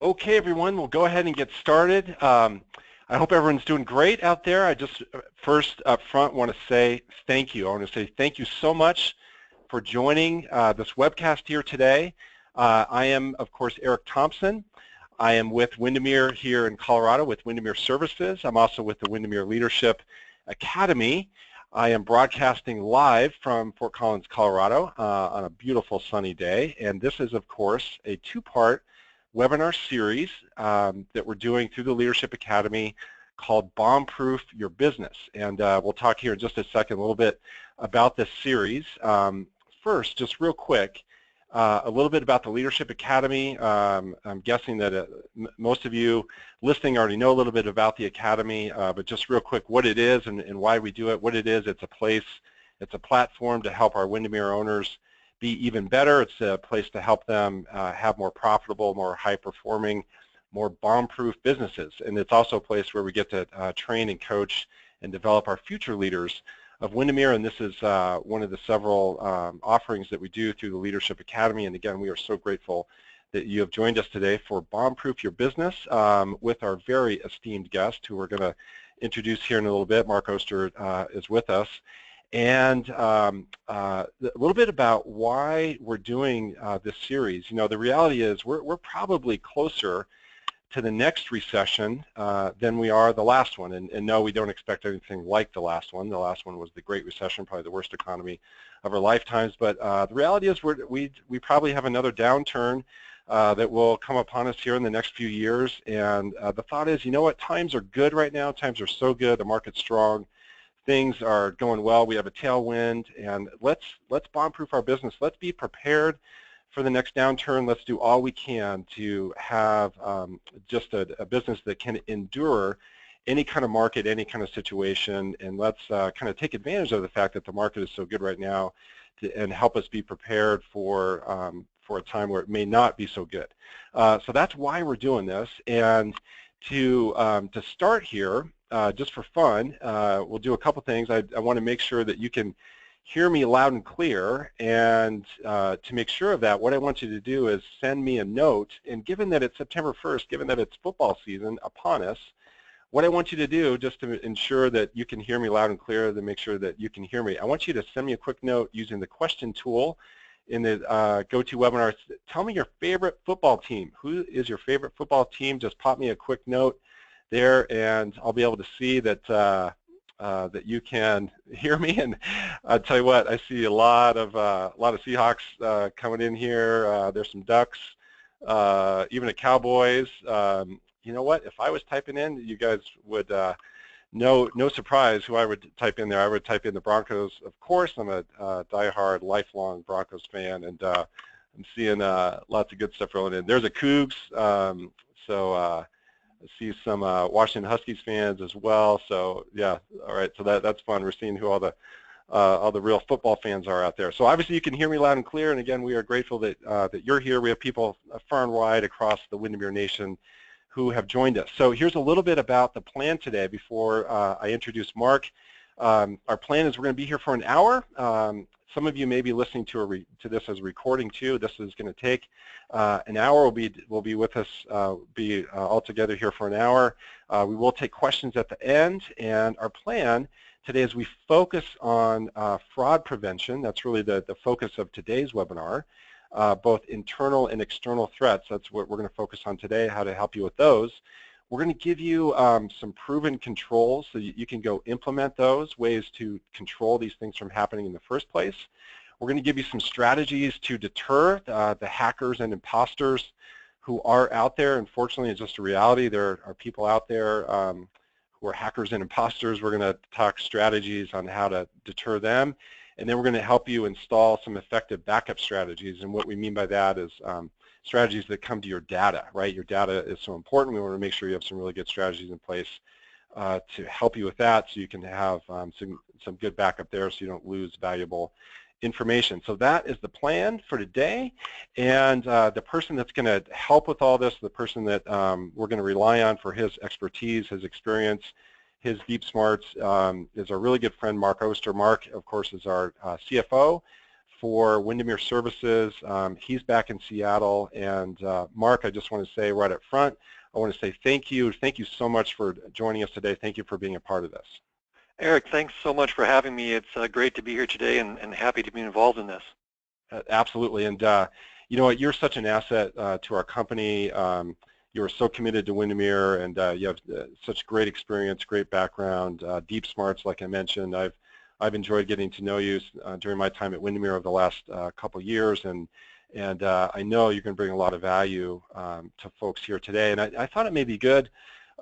Okay, everyone, we'll go ahead and get started. I hope everyone's doing great out there. I just first up front want to say thank you. I want to say thank you so much for joining this webcast here today. I am, of course, Eric Thompson. I am with Windermere here in Colorado with Windermere Services. I'm also with the Windermere Leadership Academy. I am broadcasting live from Fort Collins, Colorado on a beautiful sunny day. And this is, of course, a two-part webinar series that we're doing through the Leadership Academy called Bomb-Proof Your Business. And we'll talk here in just a second a little bit about this series. First, just real quick, a little bit about the Leadership Academy. I'm guessing that most of you listening already know a little bit about the Academy, but just real quick what it is and why we do it. What it is, it's a place, it's a platform to help our Windermere owners be even better. It's a place to help them have more profitable, more high-performing, more bomb-proof businesses. And it's also a place where we get to train and coach and develop our future leaders of Windermere, and this is one of the several offerings that we do through the Leadership Academy. And again, we are so grateful that you have joined us today for Bomb-Proof Your Business with our very esteemed guest, who we're going to introduce here in a little bit. Mark Oster is with us. And a little bit about why we're doing this series. You know, the reality is we're probably closer to the next recession than we are the last one. And no, we don't expect anything like the last one. The last one was the Great Recession, probably the worst economy of our lifetimes. But the reality is we probably have another downturn that will come upon us here in the next few years. And the thought is, you know what, times are good right now. Times are so good. The market's strong. Things are going well. We have a tailwind, and let's bomb-proof our business. Let's be prepared for the next downturn. Let's do all we can to have just a business that can endure any kind of market, any kind of situation, and let's kind of take advantage of the fact that the market is so good right now and help us be prepared for a time where it may not be so good. So that's why we're doing this. And to start here, just for fun, we'll do a couple things. I want to make sure that you can hear me loud and clear, and to make sure of that, what I want you to do is send me a note. And given that it's September 1st, given that it's football season upon us, what I want you to do, just to ensure that you can hear me loud and clear, to make sure that you can hear me, I want you to send me a quick note using the question tool in the GoToWebinar. Tell me your favorite football team. Who is your favorite football team? Just pop me a quick note there, and I'll be able to see that that you can hear me. And I'll tell you what, I see a lot of Seahawks coming in here. There's some Ducks, even the Cowboys. You know what? If I was typing in, you guys would no surprise who I would type in there. I would type in the Broncos, of course. I'm a diehard, lifelong Broncos fan, and I'm seeing lots of good stuff rolling in. There's a Cougs, I see some Washington Huskies fans as well. So yeah, all right. So that's fun. We're seeing who all the real football fans are out there. So obviously you can hear me loud and clear. And again, we are grateful that that you're here. We have people far and wide across the Windermere Nation who have joined us. So here's a little bit about the plan today before I introduce Mark. Our plan is we're going to be here for an hour. Some of you may be listening to this as a recording too. This is going to take an hour. We'll be with us, all together here for an hour. We will take questions at the end, and our plan today is we focus on fraud prevention. That's really the focus of today's webinar. Both internal and external threats. That's what we're going to focus on today, how to help you with those. We're going to give you some proven controls so you can go implement those, ways to control these things from happening in the first place. We're going to give you some strategies to deter the hackers and imposters who are out there. Unfortunately, it's just a reality. There are people out there who are hackers and imposters. We're going to talk strategies on how to deter them. And then we're going to help you install some effective backup strategies. And what we mean by that is strategies that come to your data, right? Your data is so important. We want to make sure you have some really good strategies in place to help you with that, so you can have some good backup there, so you don't lose valuable information. So that is the plan for today. And the person that's going to help with all this, the person that we're going to rely on for his expertise, his experience, his deep smarts, is our really good friend Mark Oster. Mark, of course, is our CFO for Windermere Services. He's back in Seattle, and Mark, I just want to say right up front, I want to say thank you. Thank you so much for joining us today. Thank you for being a part of this. Eric, thanks so much for having me. It's great to be here today and happy to be involved in this. Absolutely, and you know what, you're such an asset to our company. You are so committed to Windermere, and you have such great experience, great background, deep smarts, like I mentioned. I've enjoyed getting to know you during my time at Windermere over the last couple of years, and I know you're going to bring a lot of value to folks here today. And I thought it may be good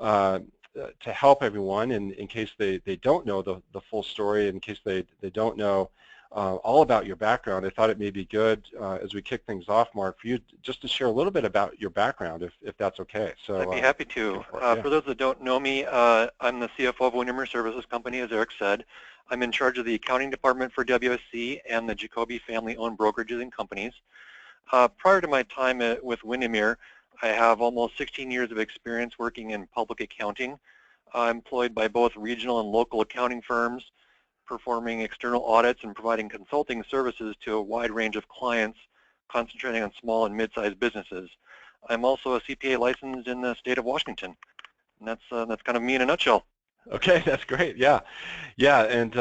to help everyone in case they don't know the full story, in case they don't know all about your background. I thought it may be good as we kick things off, Mark, for you just to share a little bit about your background, if that's okay. So I'd be happy to. For those that don't know me, I'm the CFO of Windermere Services Company, as Eric said. I'm in charge of the accounting department for WSC and the Jacoby family-owned brokerages and companies. Prior to my time with Windermere, I have almost 16 years of experience working in public accounting, employed by both regional and local accounting firms, performing external audits and providing consulting services to a wide range of clients, concentrating on small and mid-sized businesses. I'm also a CPA licensed in the state of Washington, and that's kind of me in a nutshell. Okay, that's great. Yeah, and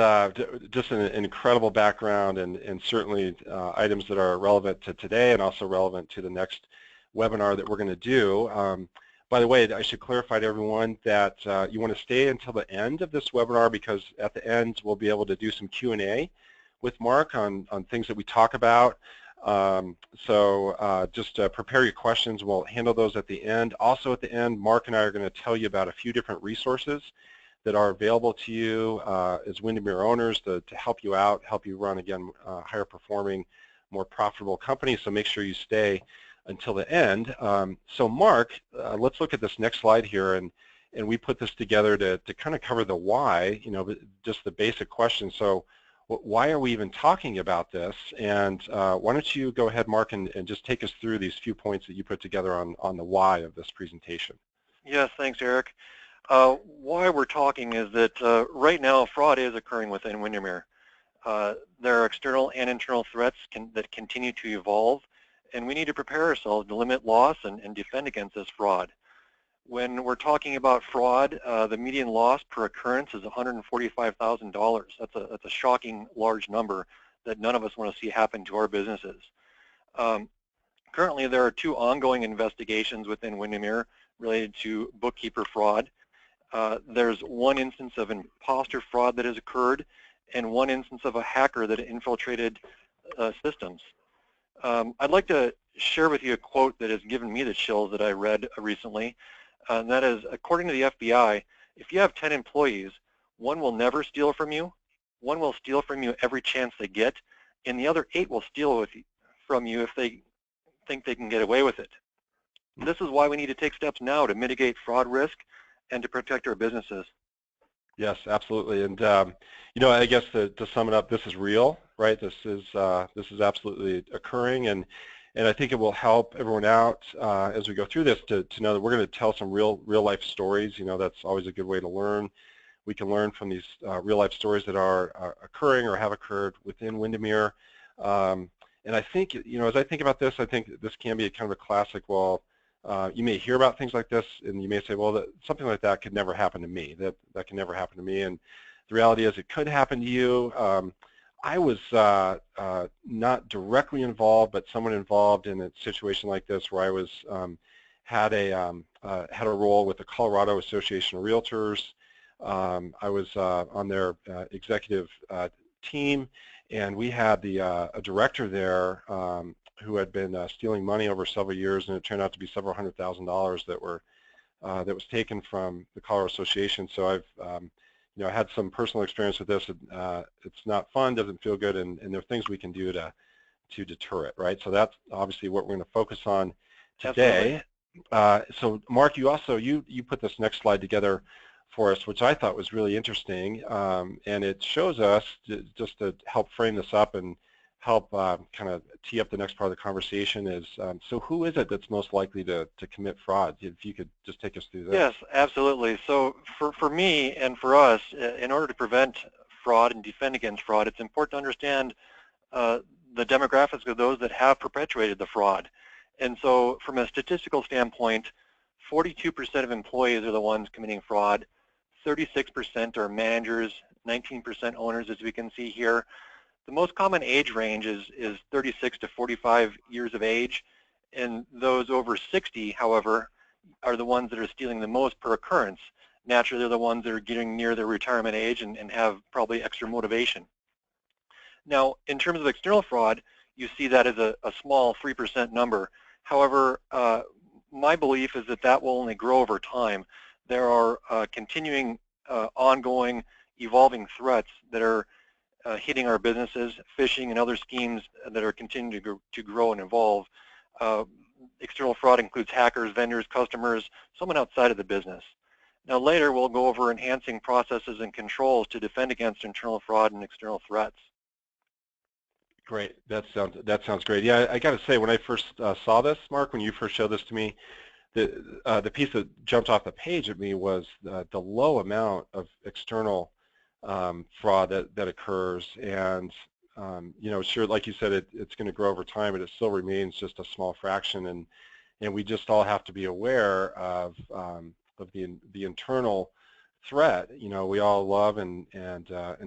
just an incredible background, and certainly items that are relevant to today and also relevant to the next webinar that we're going to do. By the way, I should clarify to everyone that you want to stay until the end of this webinar, because at the end we'll be able to do some Q&A with Mark on things that we talk about. So just prepare your questions. We'll handle those at the end. Also at the end, Mark and I are going to tell you about a few different resources that are available to you as Windermere owners to help you out, help you run, again, higher performing, more profitable companies. So make sure you stay until the end. So Mark, let's look at this next slide here, and we put this together to kind of cover the why, you know, just the basic question. So why are we even talking about this? And why don't you go ahead, Mark, and just take us through these few points that you put together on the why of this presentation. Yes, thanks, Eric. Why we're talking is that right now fraud is occurring within Windermere. There are external and internal threats that continue to evolve, and we need to prepare ourselves to limit loss and defend against this fraud. When we're talking about fraud, the median loss per occurrence is $145,000. That's a shocking large number that none of us want to see happen to our businesses. Currently, there are 2 ongoing investigations within Windermere related to bookkeeper fraud. There's 1 instance of imposter fraud that has occurred, and 1 instance of a hacker that infiltrated systems. I'd like to share with you a quote that has given me the chills that I read recently, and that is, according to the FBI, if you have 10 employees, 1 will never steal from you, 1 will steal from you every chance they get, and the other 8 will steal from you if they think they can get away with it. This is why we need to take steps now to mitigate fraud risk and to protect our businesses. Yes, absolutely. And you know, I guess to sum it up, this is real, right? This is absolutely occurring, and I think it will help everyone out as we go through this to know that we're going to tell some real life stories. You know, that's always a good way to learn. We can learn from these real life stories that are occurring or have occurred within Windermere. And I think, you know, as I think about this, I think this can be a kind of a classic. Well, you may hear about things like this, and you may say, well, something like that could never happen to me. That can never happen to me. And the reality is it could happen to you. I was not directly involved, but someone involved in a situation like this where I was had a role with the Colorado Association of Realtors. I was on their executive team, and we had a director there who had been stealing money over several years, and it turned out to be several $100,000 that was taken from the Colorado Association. So I've you know, I had some personal experience with this. It's not fun, doesn't feel good, and there are things we can do to deter it, right? So that's obviously what we're going to focus on today. So Mark, you also you put this next slide together for us, which I thought was really interesting, and it shows us, just to help frame this up and help kind of tee up the next part of the conversation, is so who is it that's most likely to commit fraud? If you could just take us through that. Yes, absolutely. So for me and for us, in order to prevent fraud and defend against fraud, it's important to understand the demographics of those that have perpetuated the fraud. And so from a statistical standpoint, 42% of employees are the ones committing fraud, 36% are managers, 19% owners, as we can see here. The most common age range is 36 to 45 years of age, and those over 60, however, are the ones that are stealing the most per occurrence. Naturally, they're the ones that are getting near their retirement age and have probably extra motivation. Now, in terms of external fraud, you see that as a small 3% number. However, my belief is that that will only grow over time. There are continuing, ongoing, evolving threats that are hitting our businesses, phishing and other schemes that are continuing to grow and evolve. External fraud includes hackers, vendors, customers, someone outside of the business. Now later we'll go over enhancing processes and controls to defend against internal fraud and external threats. Great. That sounds great. Yeah, I got to say, when I first saw this, Mark, when you first showed this to me, the piece that jumped off the page at me was the low amount of external fraud that occurs, and you know, sure, like you said, it's going to grow over time, but it still remains just a small fraction, and we just all have to be aware of the internal threat. You know, we all love and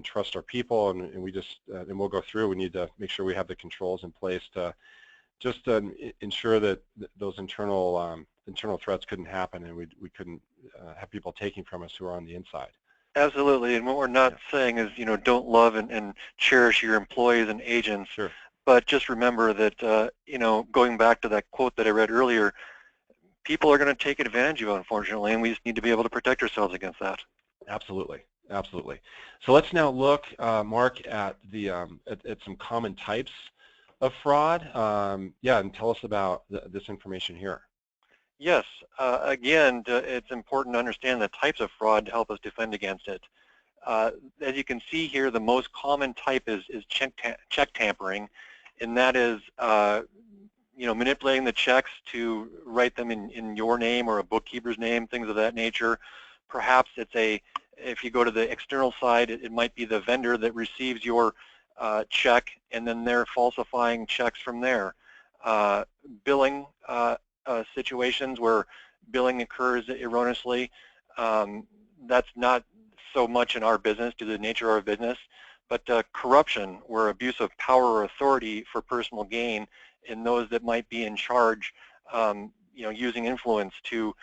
trust our people, and we just and we'll go through. We need to make sure we have the controls in place to just ensure that those internal threats couldn't happen, and we couldn't have people taking from us who are on the inside. Absolutely, and what we're not saying is, you know, don't love and cherish your employees and agents. Sure. But just remember that, you know, going back to that quote that I read earlier, people are going to take advantage of it, unfortunately, and we just need to be able to protect ourselves against that. Absolutely, absolutely. So let's now look, Mark, at the at some common types of fraud. Yeah, and tell us about this information here. Yes, again, it's important to understand the types of fraud to help us defend against it. As you can see here, the most common type is check tampering, and that is you know, manipulating the checks to write them in your name or a bookkeeper's name, things of that nature. Perhaps it's if you go to the external side, it might be the vendor that receives your check, and then they're falsifying checks from there. Billing situations where billing occurs erroneously, that's not so much in our business due to the nature of our business, but corruption, where abuse of power or authority for personal gain, and those that might be in charge, you know, using influence to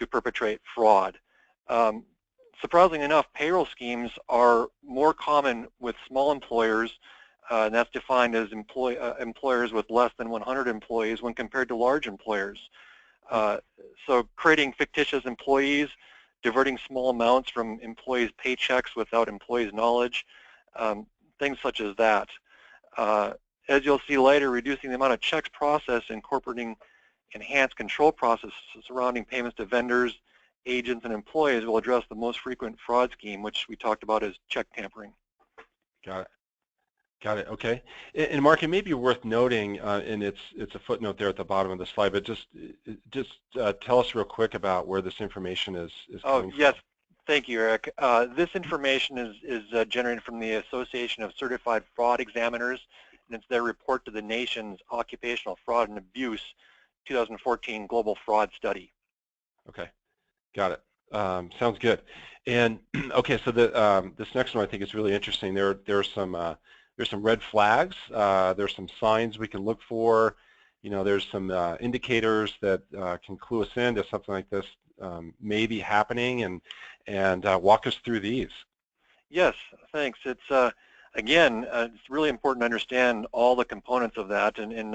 perpetrate fraud. Surprisingly enough, payroll schemes are more common with small employers, and that's defined as employers with less than 100 employees when compared to large employers. So creating fictitious employees, diverting small amounts from employees' paychecks without employees' knowledge, things such as that. As you'll see later, reducing the amount of checks processed, incorporating enhanced control processes surrounding payments to vendors, agents, and employees will address the most frequent fraud scheme, which we talked about as check tampering. Got it. Got it. Okay. And Mark, it may be worth noting, and it's a footnote there at the bottom of the slide, but just tell us real quick about where this information is coming from. Yes. Thank you, Eric. This information is generated from the Association of Certified Fraud Examiners, and it's their report to the nation's Occupational Fraud and Abuse 2014 Global Fraud Study. Okay. Got it. Sounds good. And okay, so this next one I think is really interesting. There's some red flags. There's some signs we can look for. You know, there's some indicators that can clue us in to something like this may be happening, and walk us through these. Yes, thanks. It's again, it's really important to understand all the components of that, and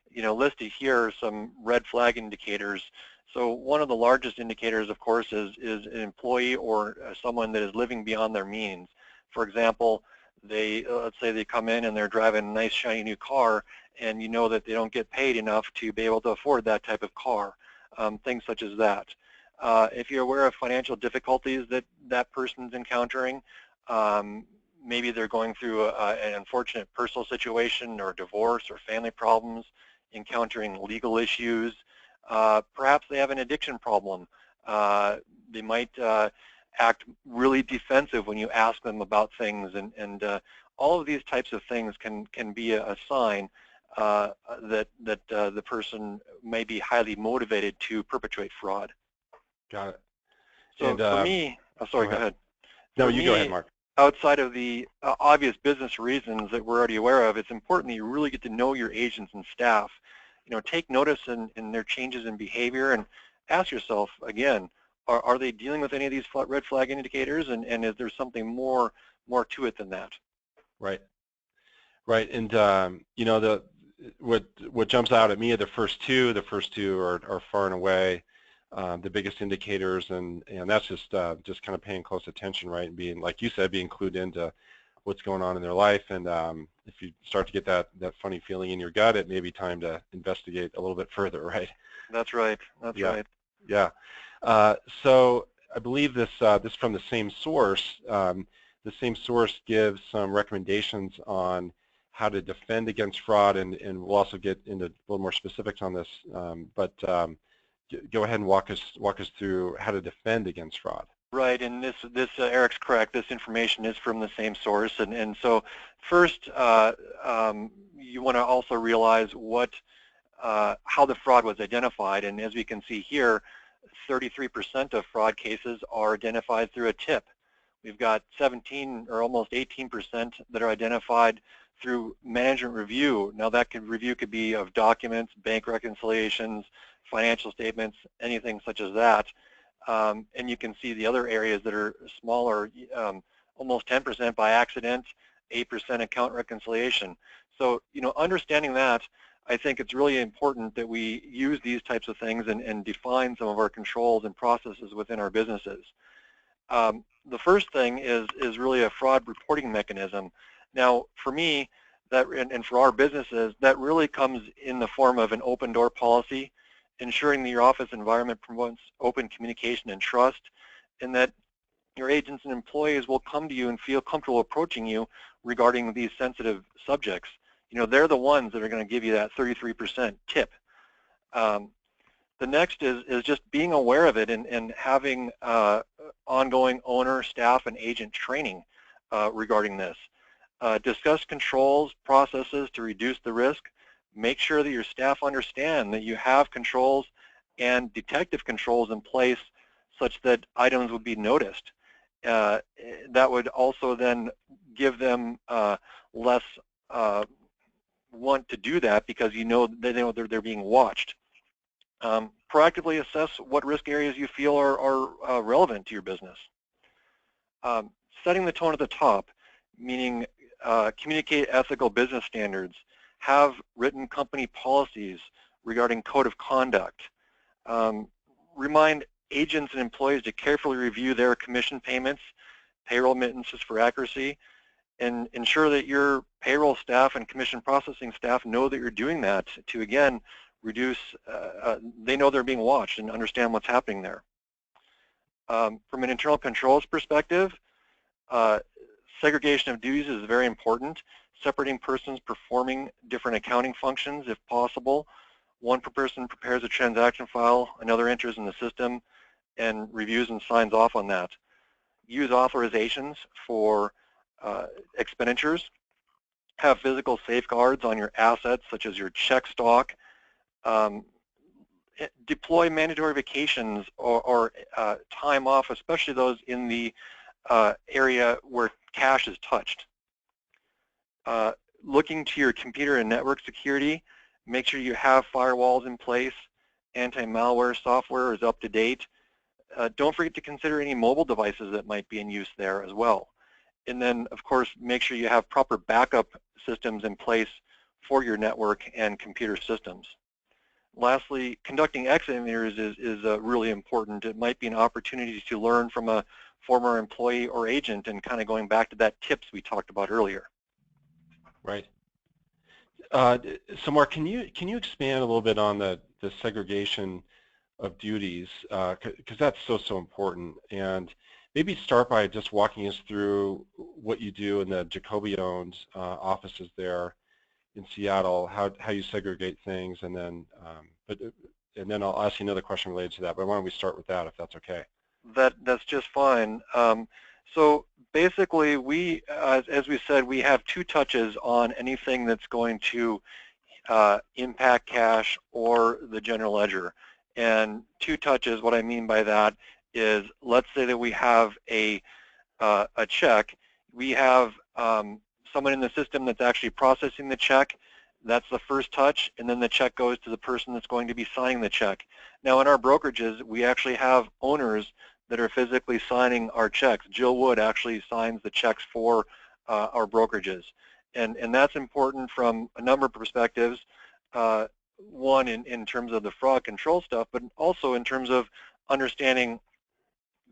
you know, listed here are some red flag indicators. So one of the largest indicators, of course, is an employee or someone that is living beyond their means. For example, let's say they come in and they're driving a nice shiny new car, and you know that they don't get paid enough to be able to afford that type of car, things such as that. If you're aware of financial difficulties that person's encountering, maybe they're going through an unfortunate personal situation or divorce or family problems, encountering legal issues, perhaps they have an addiction problem. They might act really defensive when you ask them about things, and All of these types of things can be a sign that the person may be highly motivated to perpetuate fraud. Got it. So And for me, oh, sorry, go ahead. No, For you go ahead, me, Mark. outside of the obvious business reasons that we're already aware of, it's important that you really get to know your agents and staff. Take notice in their changes in behavior and ask yourself, again, are they dealing with any of these red flag indicators, and is there something more to it than that? Right. Right. And, what jumps out at me are the first two are far and away the biggest indicators, and that's just kind of paying close attention, right, and being, like you said, being clued into what's going on in their life. And if you start to get that funny feeling in your gut, it may be time to investigate a little bit further, right? That's right. That's right. Yeah. So I believe this from the same source. The same source gives some recommendations on how to defend against fraud, and we'll also get into a little more specifics on this. But go ahead and walk us through how to defend against fraud. Right, and this Eric's correct. This information is from the same source, and so first you want to also realize how the fraud was identified, and as we can see here, 33% of fraud cases are identified through a tip. We've got 17 or almost 18% that are identified through management review. Now that review could be of documents, bank reconciliations, financial statements, anything such as that. And you can see the other areas that are smaller, almost 10% by accident, 8% account reconciliation. So, understanding that, I think it's really important that we use these types of things and define some of our controls and processes within our businesses. The first thing is really a fraud reporting mechanism. Now, for me, and for our businesses, that really comes in the form of an open door policy, ensuring that your office environment promotes open communication and trust, and that your agents and employees will come to you and feel comfortable approaching you regarding these sensitive subjects. They're the ones that are going to give you that 33% tip. The next is just being aware of it and having ongoing owner, staff, and agent training regarding this. Discuss controls, processes to reduce the risk. Make sure that your staff understand that you have controls and detective controls in place such that items would be noticed. That would also then give them less want to do that because they know they're being watched. Proactively assess what risk areas you feel are relevant to your business. Setting the tone at the top, meaning communicate ethical business standards, have written company policies regarding code of conduct. Remind agents and employees to carefully review their commission payments, payroll remittances for accuracy, and ensure that your payroll staff and commission processing staff know that you're doing that to, again, reduce, they know they're being watched and understand what's happening there. From an internal controls perspective, segregation of duties is very important. Separating persons performing different accounting functions if possible. One person prepares a transaction file, another enters in the system and reviews and signs off on that. Use authorizations for expenditures. Have physical safeguards on your assets such as your check stock. Deploy mandatory vacations or time off, especially those in the area where cash is touched. Looking to your computer and network security, make sure you have firewalls in place, anti-malware software is up to date. Don't forget to consider any mobile devices that might be in use there as well. And then, of course, make sure you have proper backup systems in place for your network and computer systems. Lastly, conducting exit interviews is really important. It might be an opportunity to learn from a former employee or agent, and kind of going back to that tips we talked about earlier. Right. So Mark, can you expand a little bit on the segregation of duties, because that's so important, and maybe start by just walking us through what you do in the Jacoby-owned offices there in Seattle, how you segregate things, and then I'll ask you another question related to that. But why don't we start with that, if that's okay? That's just fine. So basically, as we said, we have two touches on anything that's going to impact cash or the general ledger. And two touches, what I mean by that is, let's say that we have a check. We have someone in the system that's actually processing the check. That's the first touch, and then the check goes to the person that's going to be signing the check. Now, in our brokerages, we actually have owners that are physically signing our checks. Jill Wood actually signs the checks for our brokerages. And that's important from a number of perspectives. One, in terms of the fraud control stuff, but also in terms of understanding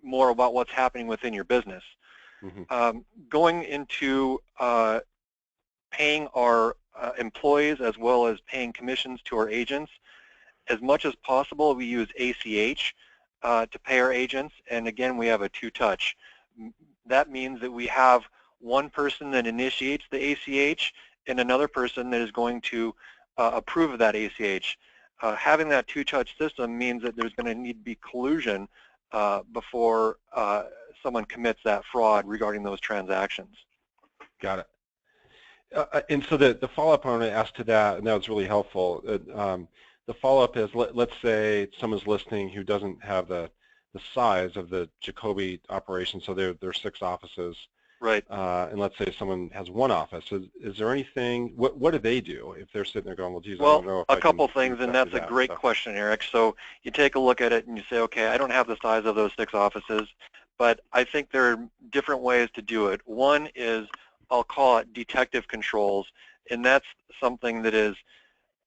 more about what's happening within your business. Mm-hmm. Going into paying our employees as well as paying commissions to our agents, as much as possible we use ACH to pay our agents, and again we have a two-touch. That means that we have one person that initiates the ACH and another person that is going to approve of that ACH. Having that two-touch system means that there's going to need to be collusion before someone commits that fraud regarding those transactions. Got it. And so the follow-up I want to ask to that, and that was really helpful. The follow-up is, let's say someone's listening who doesn't have the size of the Jacoby operation, so there's 6 offices. Right. And let's say someone has 1 office. Is there anything, what do they do if they're sitting there going, well, geez, I don't know if a couple things, and that's a great question, Eric. So you take a look at it and you say, okay, I don't have the size of those 6 offices, but I think there are different ways to do it. One is, I'll call it detective controls, and that's something that is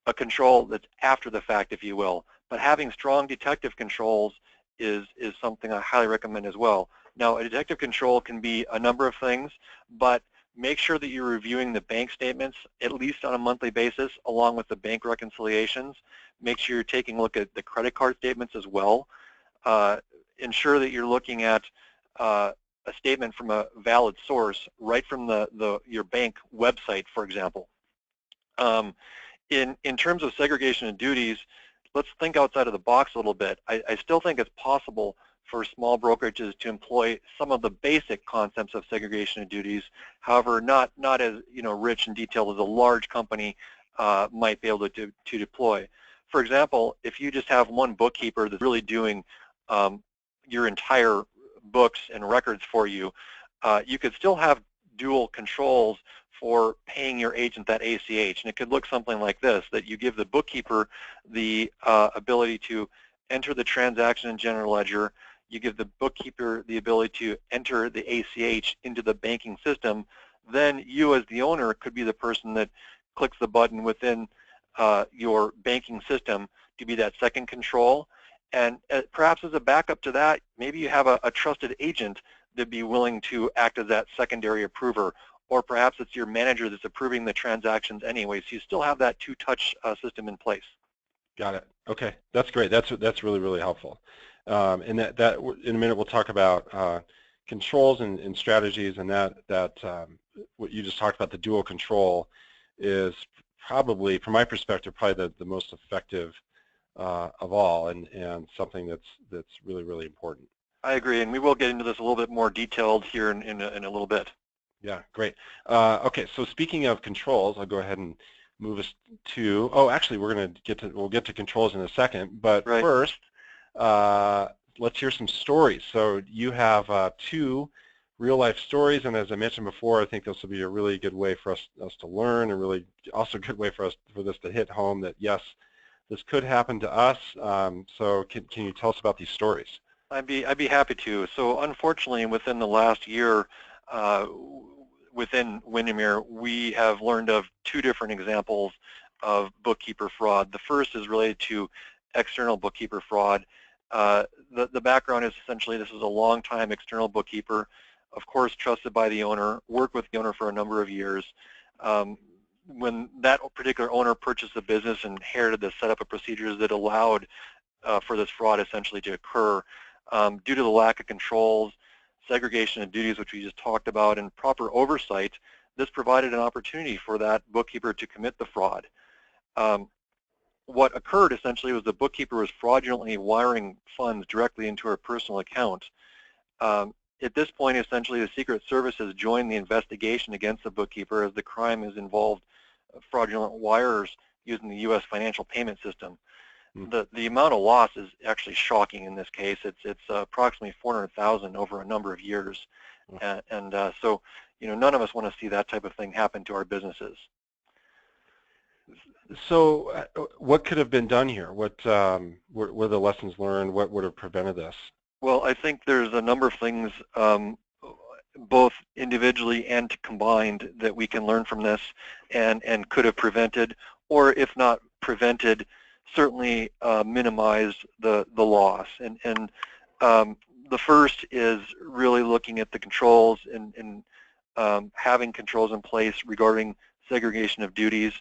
a control that's after the fact, if you will. But having strong detective controls is something I highly recommend as well. Now, a detective control can be a number of things, but make sure that you're reviewing the bank statements at least on a monthly basis along with the bank reconciliations. Make sure you're taking a look at the credit card statements as well. Ensure that you're looking at a statement from a valid source right from your bank website, for example. In terms of segregation of duties, let's think outside of the box a little bit. I still think it's possible for small brokerages to employ some of the basic concepts of segregation of duties. However, not as rich and detailed as a large company might be able to deploy. For example, if you just have one bookkeeper that's really doing your entire books and records for you, you could still have dual controls for paying your agent that ACH, and it could look something like this: that you give the bookkeeper the ability to enter the transaction in general ledger, you give the bookkeeper the ability to enter the ACH into the banking system, then you as the owner could be the person that clicks the button within your banking system to be that second control. And perhaps as a backup to that, maybe you have a trusted agent that'd be willing to act as that secondary approver, or perhaps it's your manager that's approving the transactions anyway, so you still have that two-touch system in place. Got it. Okay, that's great. That's really, really helpful. And that in a minute we'll talk about controls and strategies, and that what you just talked about, the dual control, is probably, from my perspective, probably the most effective of all, and something that's really, really important. I agree, and we will get into this a little bit more detailed here in a little bit. Yeah, great. Okay, so speaking of controls, I'll go ahead and move us to, actually we'll get to controls in a second, but right. First, let's hear some stories. So you have 2 real-life stories, and as I mentioned before, I think this will be a really good way for us to learn, and really also a good way for this to hit home that yes, this could happen to us. So can you tell us about these stories? I'd be happy to. So unfortunately, within the last year, within Windermere, we have learned of 2 different examples of bookkeeper fraud. The first is related to external bookkeeper fraud. The background is essentially this is a long-time external bookkeeper, of course trusted by the owner, worked with the owner for a number of years. When that particular owner purchased the business and inherited the setup of procedures that allowed for this fraud essentially to occur, due to the lack of controls, segregation of duties, which we just talked about, and proper oversight, this provided an opportunity for that bookkeeper to commit the fraud. What occurred essentially was the bookkeeper was fraudulently wiring funds directly into her personal account. at this point, essentially, the Secret Service has joined the investigation against the bookkeeper as the crime has involved fraudulent wires using the U.S. financial payment system. The amount of loss is actually shocking in this case. It's approximately $400,000 over a number of years, so none of us want to see that type of thing happen to our businesses. So, what could have been done here? What were the lessons learned? What would have prevented this? Well, I think there's a number of things, both individually and combined, that we can learn from this and could have prevented, or if not prevented, certainly minimize the loss. And the first is really looking at the controls and having controls in place regarding segregation of duties.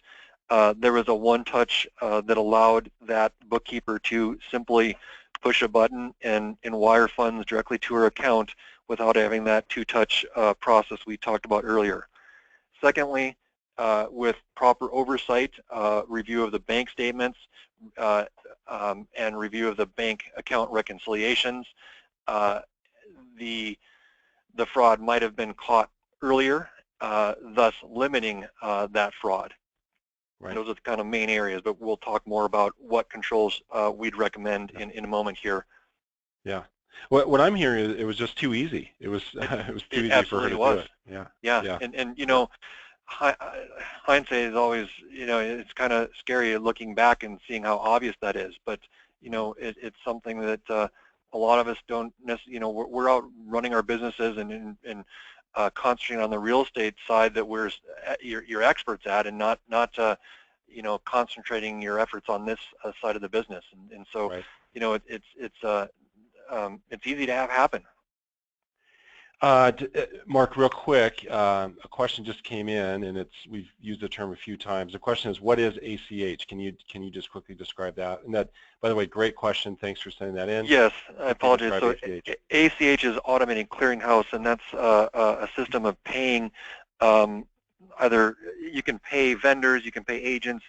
There was a one-touch that allowed that bookkeeper to simply push a button and wire funds directly to her account without having that two-touch process we talked about earlier. Secondly, with proper oversight, review of the bank statements, and review of the bank account reconciliations, the fraud might have been caught earlier, thus limiting that fraud. Right. Those are the kind of main areas, but we'll talk more about what controls we'd recommend in a moment here. Yeah. What I'm hearing is it was just too easy. It was too easy for her to do it. Yeah. Yeah. And hindsight is always, it's kind of scary looking back and seeing how obvious that is. But it's something that a lot of us don't necessarily. We're out running our businesses and concentrating on the real estate side that you're experts at, and not concentrating your efforts on this side of the business. And so, right. It's easy to have happen. Mark, real quick, a question just came in, and we've used the term a few times. The question is, what is ACH? Can you just quickly describe that? And that, by the way, great question. Thanks for sending that in. Yes, I apologize. So ACH is Automated Clearinghouse, and that's a system of paying. Either you can pay vendors, you can pay agents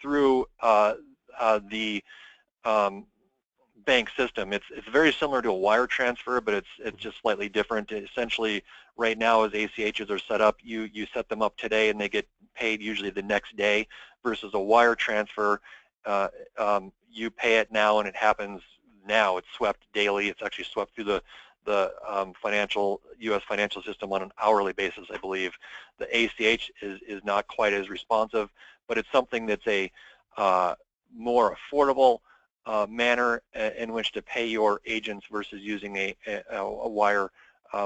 through the bank system. It's very similar to a wire transfer, but it's just slightly different. Essentially, right now, as ACHs are set up, you set them up today and they get paid usually the next day, versus a wire transfer, you pay it now and it happens now. It's swept daily. It's actually swept through the U.S. financial system on an hourly basis, I believe. The ACH is not quite as responsive, but it's something that's a more affordable manner in which to pay your agents versus using a wire,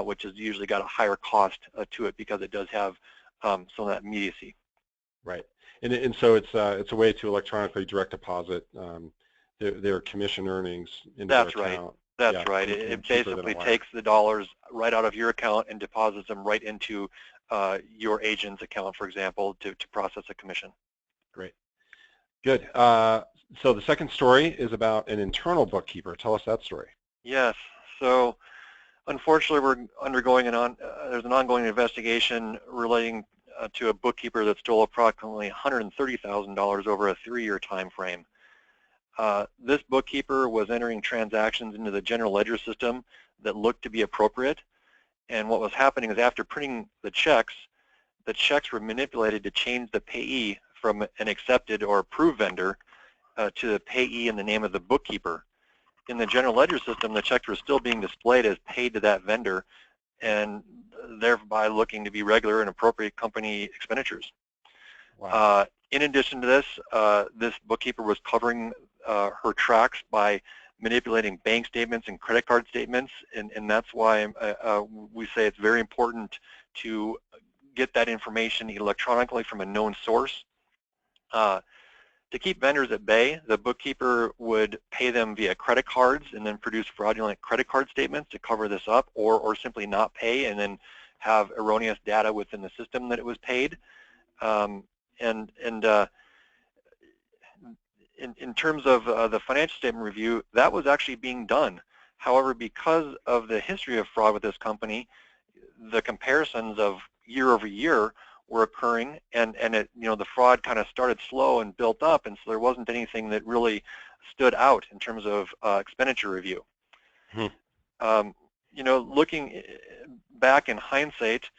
which has usually got a higher cost to it because it does have some of that immediacy. Right, and so it's a way to electronically direct deposit their commission earnings into their account. That's right. It basically takes the dollars right out of your account and deposits them right into your agent's account, for example, to process a commission. Great. Good. So the second story is about an internal bookkeeper. Tell us that story. Yes. So unfortunately, we're undergoing there's an ongoing investigation relating to a bookkeeper that stole approximately $130,000 over a 3-year time frame. This bookkeeper was entering transactions into the general ledger system that looked to be appropriate, and what was happening is after printing the checks were manipulated to change the payee from an accepted or approved vendor to the payee in the name of the bookkeeper. In the general ledger system, the checks were still being displayed as paid to that vendor, and thereby looking to be regular and appropriate company expenditures. Wow. In addition to this, this bookkeeper was covering her tracks by manipulating bank statements and credit card statements, and that's why we say it's very important to get that information electronically from a known source. To keep vendors at bay, the bookkeeper would pay them via credit cards and then produce fraudulent credit card statements to cover this up, or simply not pay and then have erroneous data within the system that it was paid. In terms of the financial statement review, that was actually being done. However, because of the history of fraud with this company, the comparisons of year over year were occurring, and the fraud kind of started slow and built up, and so there wasn't anything that really stood out in terms of expenditure review. looking back in hindsight,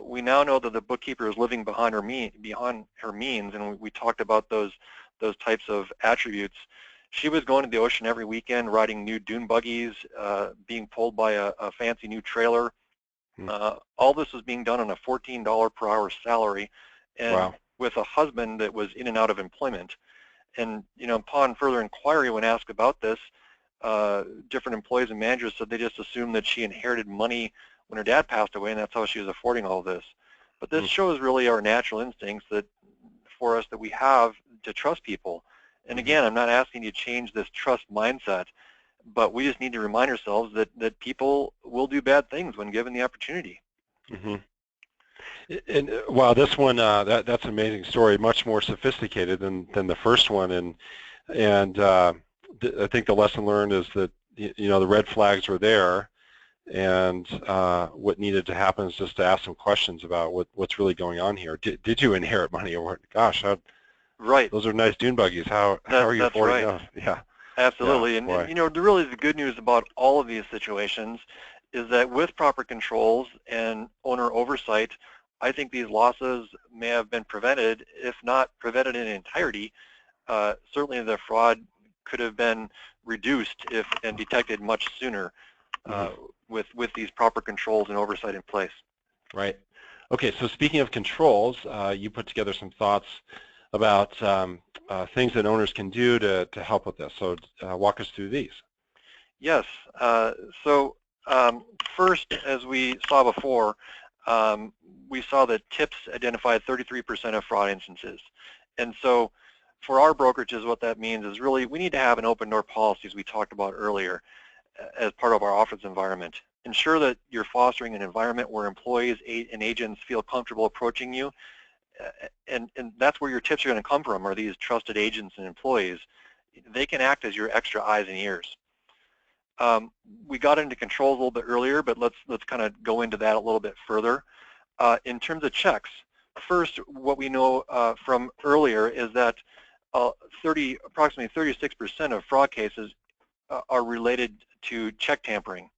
we now know that the bookkeeper is living beyond her means, and we talked about those types of attributes. She was going to the ocean every weekend, riding new dune buggies, being pulled by a fancy new trailer. All this was being done on a $14 per hour salary, and wow. with a husband that was in and out of employment. And upon further inquiry, when asked about this, different employees and managers said they just assumed that she inherited money when her dad passed away, and that's how she was affording all this. But this shows really our natural instincts for us that we have to trust people. And again, I'm not asking you to change this trust mindset, but we just need to remind ourselves that people will do bad things when given the opportunity. And wow, this one, that's an amazing story, much more sophisticated than the first one. And I think the lesson learned is that, the red flags were there, and what needed to happen is just to ask some questions about what's really going on here. Did you inherit money, or what? Gosh, right. Those are nice dune buggies. How are you affording those? Yeah. Absolutely. Yeah, and really the good news about all of these situations is that with proper controls and owner oversight, I think these losses may have been prevented, if not prevented in entirety. Certainly the fraud could have been reduced if and detected much sooner with these proper controls and oversight in place. Right. Okay, so speaking of controls, you put together some thoughts about things that owners can do to help with this. So walk us through these. Yes. First, as we saw before, we saw that tips identified 33% of fraud instances. And so for our brokerages, what that means is really we need to have an open door policy, as we talked about earlier, as part of our office environment. Ensure that you're fostering an environment where employees and agents feel comfortable approaching you, and that's where your tips are going to come from, are these trusted agents and employees. They can act as your extra eyes and ears. We got into controls a little bit earlier, but let's kind of go into that a little bit further. In terms of checks, first, what we know from earlier is that approximately 36% of fraud cases are related to check tampering.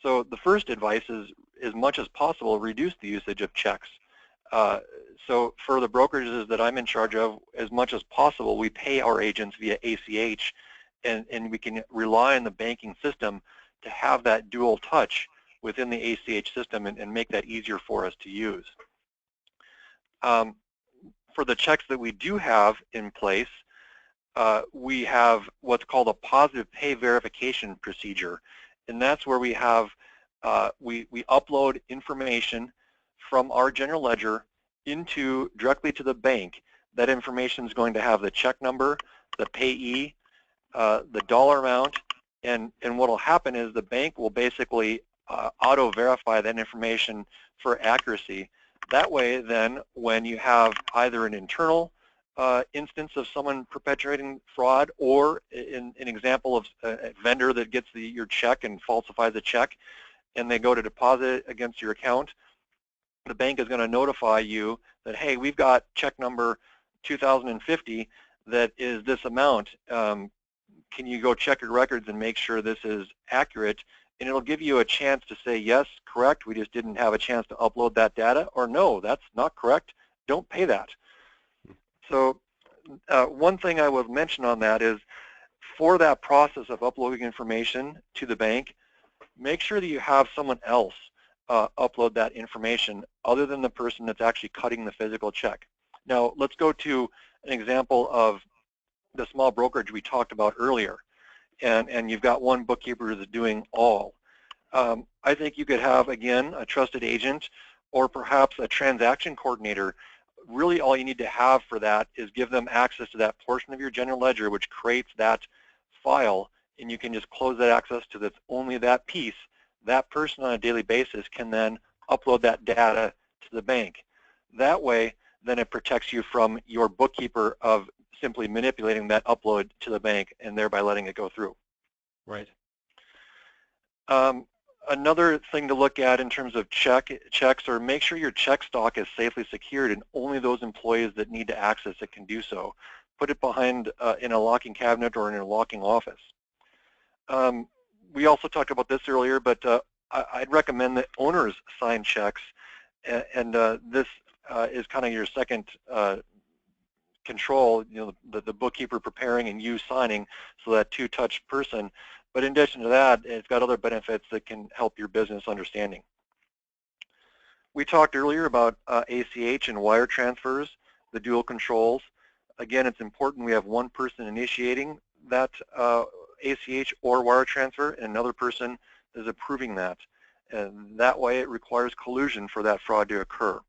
So the first advice is, as much as possible, reduce the usage of checks. So for the brokerages that I'm in charge of, as much as possible, we pay our agents via ACH, and we can rely on the banking system to have that dual touch within the ACH system and make that easier for us to use. For the checks that we do have in place, we have what's called a positive pay verification procedure, and that's where we have we upload information from our general ledger directly to the bank. That information is going to have the check number, the payee, the dollar amount, and what will happen is the bank will basically auto-verify that information for accuracy. That way, then, when you have either an internal instance of someone perpetrating fraud, or an example of a vendor that gets your check and falsifies the check, and they go to deposit it against your account, the bank is going to notify you that, hey, we've got check number 2050 that is this amount. Can you go check your records and make sure this is accurate? And it'll give you a chance to say, yes, correct, we just didn't have a chance to upload that data, or no, that's not correct, don't pay that. So one thing I would mention on that is, for that process of uploading information to the bank, make sure that you have someone else upload that information other than the person that's actually cutting the physical check. Now, let's go to an example of the small brokerage we talked about earlier, and you've got one bookkeeper that's doing all. I think you could have, again, a trusted agent or perhaps a transaction coordinator. Really all you need to have for that is give them access to that portion of your general ledger which creates that file, and you can just close that access to that's only that piece. That person on a daily basis can then upload that data to the bank. That way, then it protects you from your bookkeeper of simply manipulating that upload to the bank and thereby letting it go through. Right. Another thing to look at in terms of checks, or make sure your check stock is safely secured and only those employees that need to access it can do so. Put it behind in a locking cabinet or in a locking office. We also talked about this earlier, but I'd recommend that owners sign checks, and this is kind of your second control, the bookkeeper preparing and you signing, so that two-touch person. But in addition to that, it's got other benefits that can help your business understanding. We talked earlier about ACH and wire transfers, the dual controls. Again, it's important we have one person initiating that ACH or wire transfer and another person is approving that. And that way it requires collusion for that fraud to occur.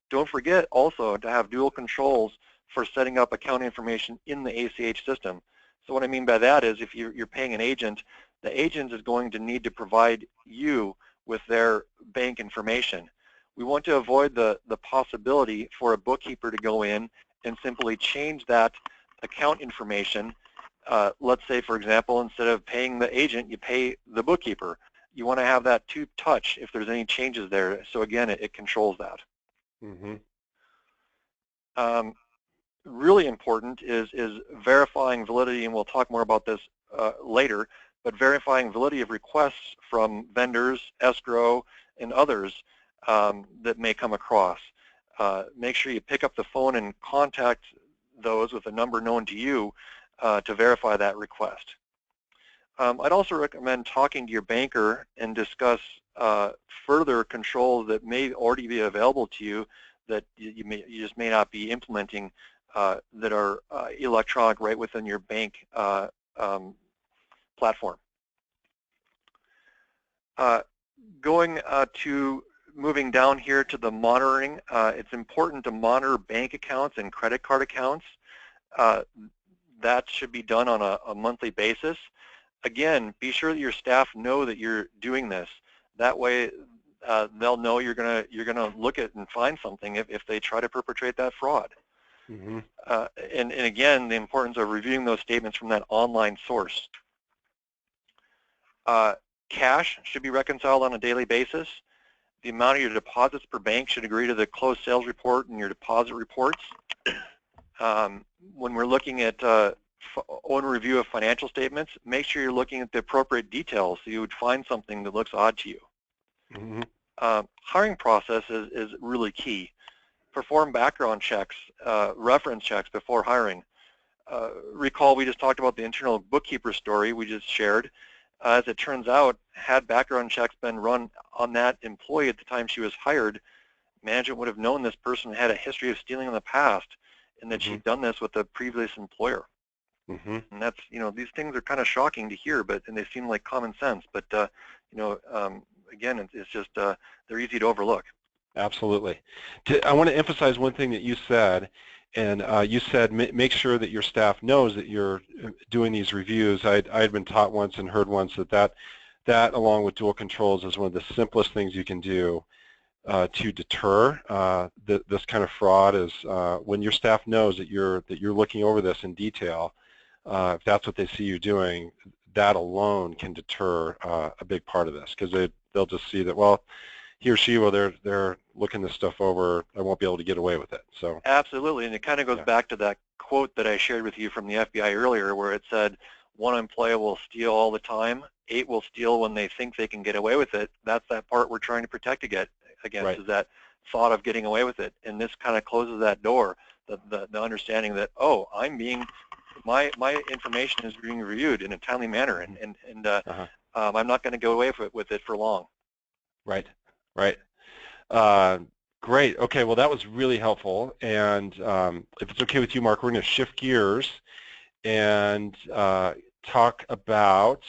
Don't forget also to have dual controls for setting up account information in the ACH system. So what I mean by that is if you're paying an agent, the agent is going to need to provide you with their bank information. We want to avoid the possibility for a bookkeeper to go in and simply change that account information. Let's say, for example, instead of paying the agent, you pay the bookkeeper. You want to have that two-touch if there's any changes there. So again, it controls that. Mm-hmm. Really important is verifying validity, and we'll talk more about this later, but verifying validity of requests from vendors, escrow, and others that may come across. Make sure you pick up the phone and contact those with a number known to you to verify that request. I'd also recommend talking to your banker and discuss further controls that may already be available to you that you just may not be implementing that are electronic right within your bank platform. Moving down here to the monitoring, it's important to monitor bank accounts and credit card accounts. That should be done on a monthly basis. Again, be sure that your staff know that you're doing this. That way, they'll know you're gonna look at and find something if they try to perpetrate that fraud. Mm-hmm. And again, the importance of reviewing those statements from that online source. Cash should be reconciled on a daily basis. The amount of your deposits per bank should agree to the closed sales report and your deposit reports. When we're looking at own review of financial statements, make sure you're looking at the appropriate details so you would find something that looks odd to you. Mm-hmm. Hiring process is really key. Perform background checks, reference checks before hiring. Recall we just talked about the internal bookkeeper story we just shared. As it turns out, had background checks been run on that employee at the time she was hired, management would have known this person had a history of stealing in the past and that she'd done this with a previous employer. Mm-hmm. And that's, these things are kind of shocking to hear, and they seem like common sense. But, again, it's just, they're easy to overlook. Absolutely. I want to emphasize one thing that you said, and you said make sure that your staff knows that you're doing these reviews. I had been taught once and heard once that along with dual controls is one of the simplest things you can do to deter this kind of fraud. Is when your staff knows that you're looking over this in detail. If that's what they see you doing, that alone can deter a big part of this, because they'll just see that, well, he or she, well, they're looking this stuff over, I won't be able to get away with it. So absolutely, and it kind of goes back to that quote that I shared with you from the FBI earlier, where it said, one employee will steal all the time, 8 will steal when they think they can get away with it. That's that part we're trying to protect against, right. Is that thought of getting away with it. And this kind of closes that door, the understanding that, oh, my information is being reviewed in a timely manner, and I'm not going to go away with it for long. Right. Great. Okay, well, that was really helpful. And if it's okay with you, Mark, we're going to shift gears and talk about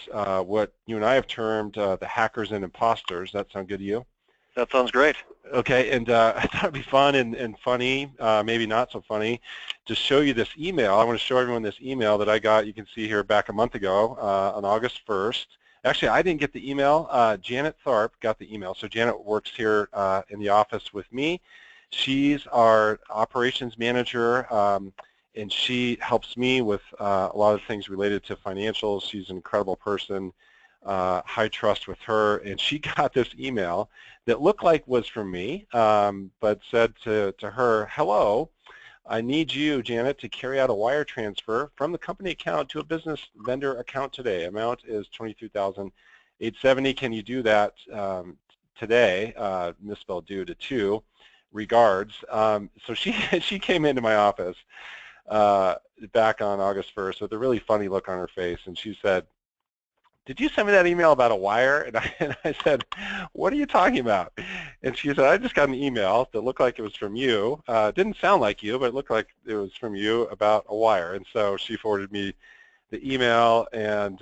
what you and I have termed the hackers and imposters. That sound good to you? That sounds great. Okay, and I thought it'd be fun and funny, maybe not so funny, to show you this email. I want to show everyone this email that I got, you can see here, back a month ago on August 1st. Actually, I didn't get the email. Janet Tharp got the email. So Janet works here in the office with me. She's our operations manager, and she helps me with a lot of things related to financials. She's an incredible person, high trust with her. And she got this email that looked like was from me, but said to her, hello, I need you, Janet, to carry out a wire transfer from the company account to a business vendor account today. Amount is $23,000, 870, can you do that today? Misspelled due to 2. Regards. So she came into my office back on August 1st with a really funny look on her face, and she said, "Did you send me that email about a wire?" And I said, "What are you talking about?" And she said, "I just got an email that looked like it was from you. It didn't sound like you, but it looked like it was from you about a wire." And so she forwarded me the email, and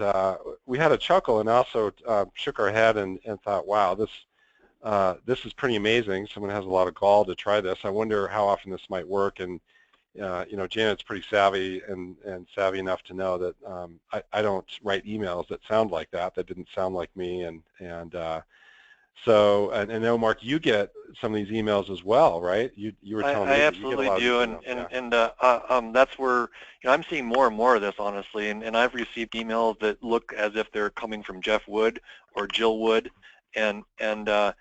we had a chuckle and also shook our head and thought, wow, this is pretty amazing. Someone has a lot of gall to try this. I wonder how often this might work. And you know, Janet's pretty savvy and savvy enough to know that I don't write emails that sound like that. That didn't sound like me. So I know, Mark, you get some of these emails as well, right? You were telling me I that you get a absolutely lot of do, these emails. and that's where, you know, I'm seeing more and more of this, honestly, and I've received emails that look as if they're coming from Jeff Wood or Jill Wood, and they're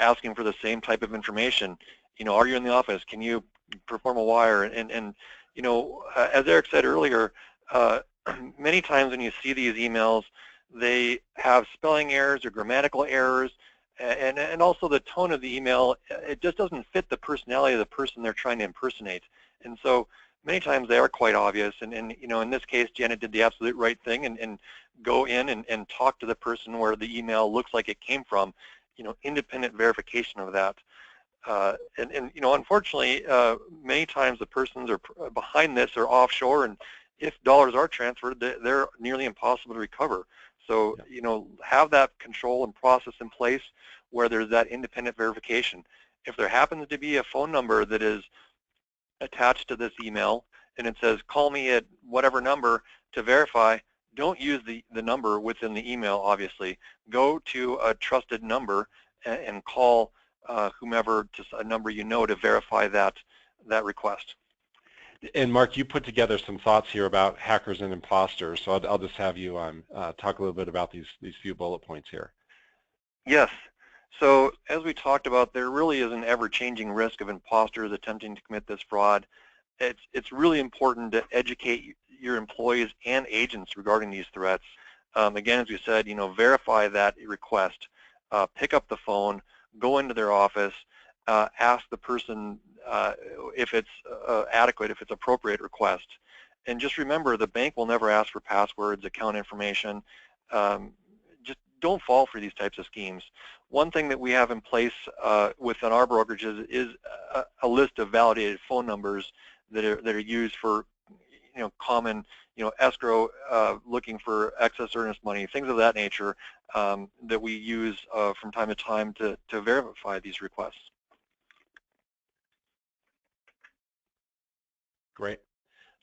asking for the same type of information. You know, are you in the office? Can you perform a wire? And you know, as Eric said earlier, many times when you see these emails, they have spelling errors or grammatical errors, and also the tone of the email, it just doesn't fit the personality of the person they're trying to impersonate. And so many times they are quite obvious, and you know, in this case, Janet did the absolute right thing and go in and talk to the person where the email looks like it came from, you know, independent verification of that. And you know, unfortunately, many times the persons are behind this are offshore, and if dollars are transferred, they're nearly impossible to recover. So, you know, have that control and process in place where there's that independent verification. If there happens to be a phone number that is attached to this email and it says, call me at whatever number to verify, don't use the number within the email, obviously. Go to a trusted number and call whomever, to a number you know, to verify that request. And Mark, you put together some thoughts here about hackers and imposters, so I'll just have you talk a little bit about these few bullet points here. Yes. So as we talked about, there really is an ever-changing risk of imposters attempting to commit this fraud. It's really important to educate your employees and agents regarding these threats. Again, as we said, you know, verify that request. Pick up the phone, go into their office, ask the person if it's adequate, if it's appropriate request. And just remember, the bank will never ask for passwords, account information. Just don't fall for these types of schemes. One thing that we have in place within our brokerages is a list of validated phone numbers that are used for, you know, common, you know, escrow, looking for excess earnest money, things of that nature, that we use from time to time to verify these requests. Great.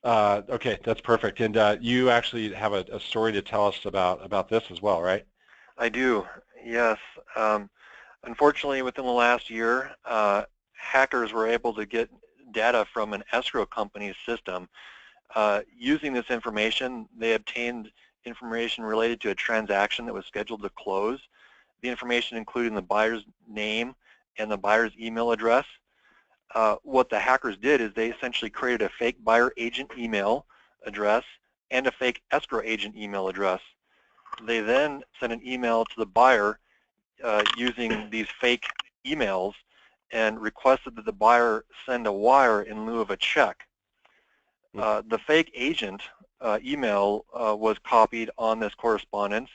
Okay, that's perfect. And you actually have a story to tell us about this as well, right? I do, yes. Unfortunately, within the last year, hackers were able to get data from an escrow company's system. Using this information, they obtained information related to a transaction that was scheduled to close. The information including the buyer's name and the buyer's email address. What the hackers did is they essentially created a fake buyer agent email address and a fake escrow agent email address. They then sent an email to the buyer using these fake emails and requested that the buyer send a wire in lieu of a check. The fake agent email was copied on this correspondence,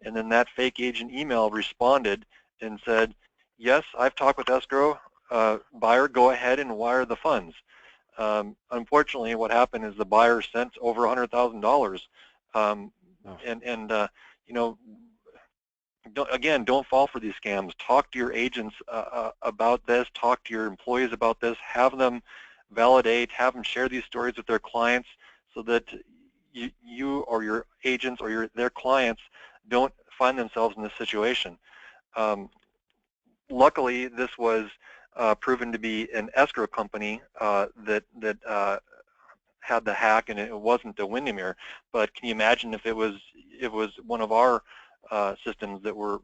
and then that fake agent email responded and said, yes, I've talked with escrow, buyer, go ahead and wire the funds. Unfortunately, what happened is the buyer sent over $100,000. You know, don't fall for these scams. Talk to your agents about this. Talk to your employees about this. Have them validate, have them share these stories with their clients so that you or your agents or their clients don't find themselves in this situation. Luckily, this was proven to be an escrow company that had the hack, and it wasn't a Windermere. But can you imagine if it was one of our systems that were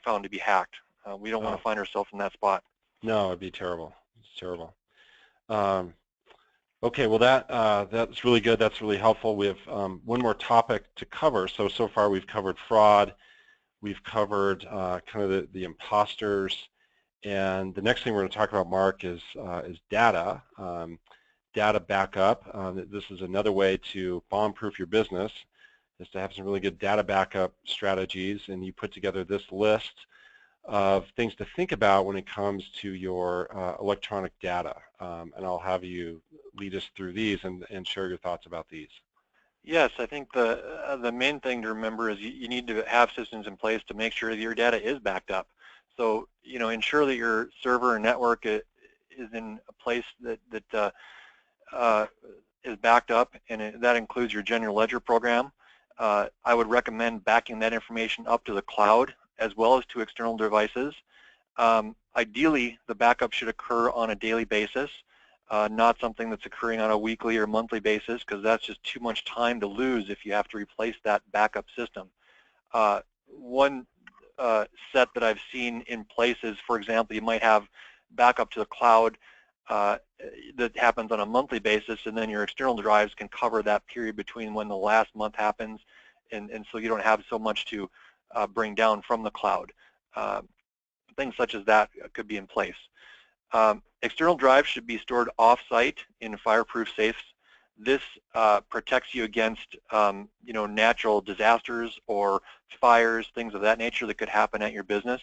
found to be hacked? We don't want to find ourselves in that spot. No, it'd be terrible. It's terrible. Okay, well that's really good. That's really helpful. We have one more topic to cover. So far we've covered fraud, We've covered kind of the imposters, and the next thing we're going to talk about, Mark, is data, data backup. This is another way to bomb-proof your business, is to have some really good data backup strategies, and you put together this list of things to think about when it comes to your electronic data. And I'll have you lead us through these and share your thoughts about these. Yes, I think the main thing to remember is you need to have systems in place to make sure that your data is backed up. So, ensure that your server and network is in a place that is backed up, and that includes your general ledger program. I would recommend backing that information up to the cloud as well as to external devices. Ideally, the backup should occur on a daily basis, not something that's occurring on a weekly or monthly basis, because that's just too much time to lose if you have to replace that backup system. One set that I've seen in places, for example, you might have backup to the cloud that happens on a monthly basis, and then your external drives can cover that period between when the last month happens, and so you don't have so much to bring down from the cloud. Things such as that could be in place. External drives should be stored off-site in fireproof safes. This protects you against natural disasters or fires, things of that nature that could happen at your business.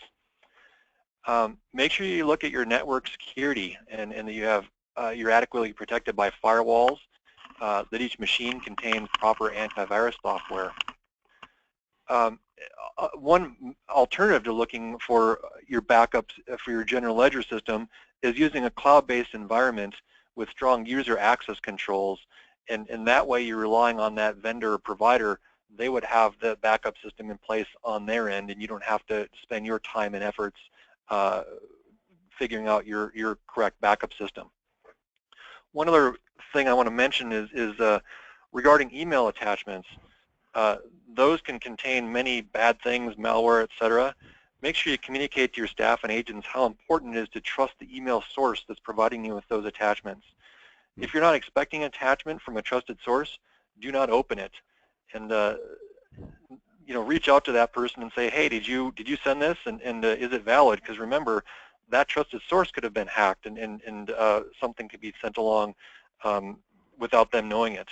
Make sure you look at your network security and that you're adequately protected by firewalls, that each machine contains proper antivirus software. One alternative to looking for your backups for your general ledger system is using a cloud-based environment with strong user access controls, and that way you're relying on that vendor or provider. They would have the backup system in place on their end, and you don't have to spend your time and efforts figuring out your correct backup system. One other thing I want to mention is regarding email attachments. Those can contain many bad things, malware, etc. Make sure you communicate to your staff and agents how important it is to trust the email source that's providing you with those attachments. If you're not expecting an attachment from a trusted source, do not open it. And reach out to that person and say, hey, did you send this, and is it valid? Because remember, that trusted source could have been hacked, and something could be sent along without them knowing it.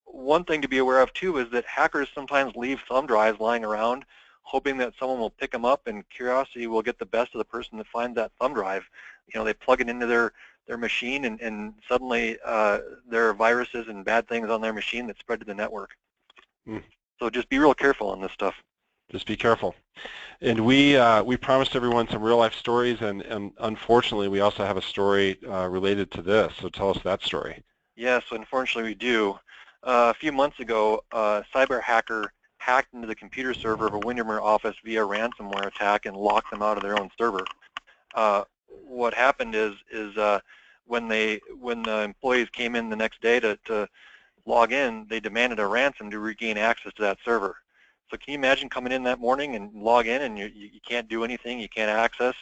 One thing to be aware of too is that hackers sometimes leave thumb drives lying around, hoping that someone will pick them up, and curiosity will get the best of the person that finds that thumb drive. They plug it into their machine, and suddenly there are viruses and bad things on their machine that spread to the network. So just be real careful on this stuff. Just be careful. And we promised everyone some real-life stories, and unfortunately we also have a story related to this. So tell us that story. Yes, unfortunately we do. A few months ago, a cyber hacker hacked into the computer server of a Windermere office via ransomware attack and locked them out of their own server. What happened is when the employees came in the next day to log in, they demanded a ransom to regain access to that server. So can you imagine coming in that morning and log in, and you can't do anything, you can't access?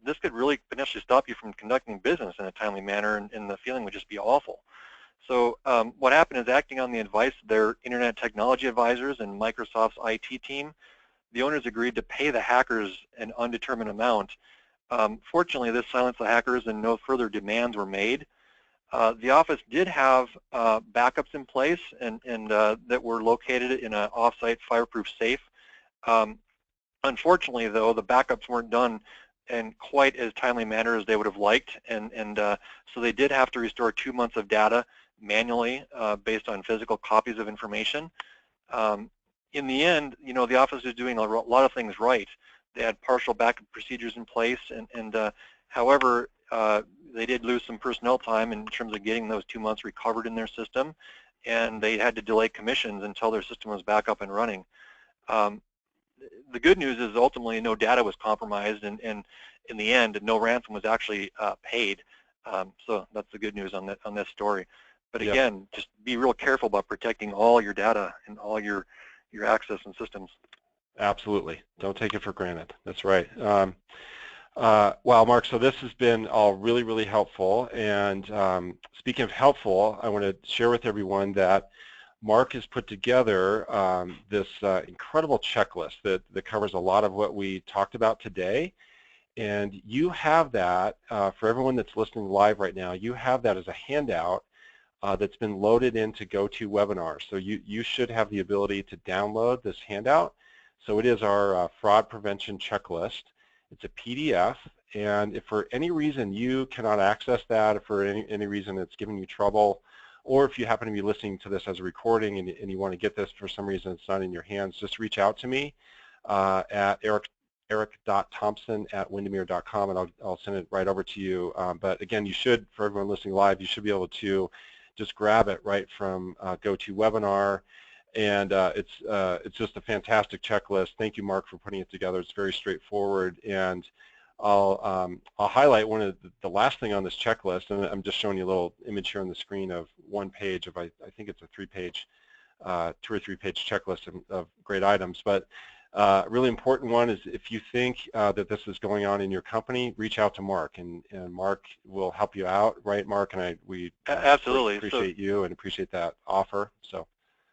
This could really potentially stop you from conducting business in a timely manner, and the feeling would just be awful. So what happened is, acting on the advice of their Internet Technology Advisors and Microsoft's IT team, the owners agreed to pay the hackers an undetermined amount. Fortunately, this silenced the hackers and no further demands were made. The office did have backups in place and that were located in an off-site fireproof safe. Unfortunately, though, the backups weren't done in quite as timely manner as they would have liked, and so they did have to restore 2 months of data manually based on physical copies of information. In the end, the office is doing a lot of things right. They had partial backup procedures in place, and however, they did lose some personnel time in terms of getting those 2 months recovered in their system, and they had to delay commissions until their system was back up and running. The good news is ultimately no data was compromised, and in the end, no ransom was actually paid. So that's the good news on this story. But again, just be real careful about protecting all your data and all your access and systems. Absolutely. Don't take it for granted. That's right. Wow, Mark, so this has been all really, really helpful. And speaking of helpful, I want to share with everyone that Mark has put together this incredible checklist that covers a lot of what we talked about today. And you have that, for everyone that's listening live right now, you have that as a handout that's been loaded into GoToWebinar. So you should have the ability to download this handout. So it is our fraud prevention checklist. It's a PDF, and if for any reason you cannot access that, if for any reason it's giving you trouble, or if you happen to be listening to this as a recording and you want to get this for some reason it's not in your hands, just reach out to me at eric.thompson@windermere.com, and I'll send it right over to you. But again, you should, for everyone listening live, you should be able to just grab it right from GoToWebinar, and it's just a fantastic checklist. Thank you, Mark, for putting it together. It's very straightforward, and I'll highlight one of the last thing on this checklist, and I'm just showing you a little image here on the screen of one page of I think it's a 2 or 3 page checklist of great items. But really important one is if you think that this is going on in your company, reach out to Mark, and Mark will help you out, right, Mark? And we absolutely appreciate you and appreciate that offer. So